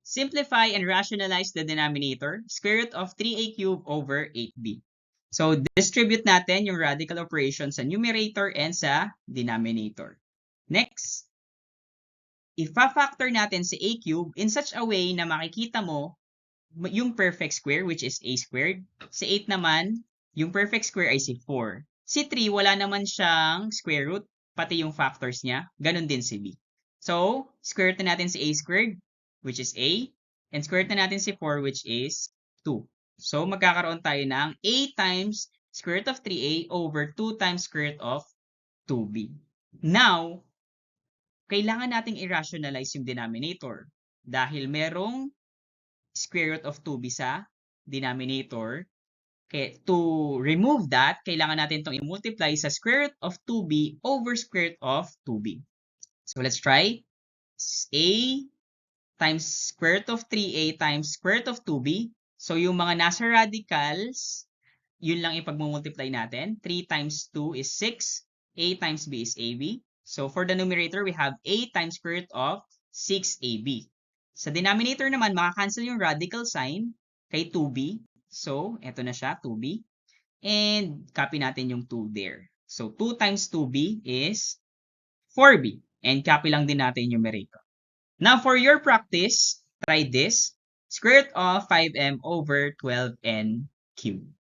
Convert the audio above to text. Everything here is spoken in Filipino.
simplify and rationalize the denominator, square root of 3a cubed over 8b. So, distribute natin yung radical operation sa numerator and sa denominator. Next, ifa-factor natin si a cubed in such a way na makikita mo yung perfect square, which is a squared. Si 8 naman, yung perfect square ay si 4. Si 3, wala naman siyang square root, pati yung factors niya. Ganun din si b. So, square root na natin si a squared, which is a, and square root na natin si 4, which is 2. So, magkakaroon tayo ng a times square root of 3a over 2 times square root of 2b. Now, kailangan nating i-rationalize yung denominator dahil merong square root of 2b sa denominator. Okay, to remove that, kailangan natin itong i-multiply sa square root of 2b over square root of 2b. So, let's try. A times square root of 3a times square root of 2b. So, yung mga nasa radicals, yun lang ipag-multiply natin. 3 times 2 is 6. A times b is ab. So, for the numerator, we have a times square root of 6ab. Sa denominator naman, makakancel yung radical sign kay 2b. So, eto na siya, 2b. And copy natin yung 2 there. So, 2 times 2b is 4b. And copy lang din natin yung numerator. Now, for your practice, try this. Square root of 5m over 12n cubed.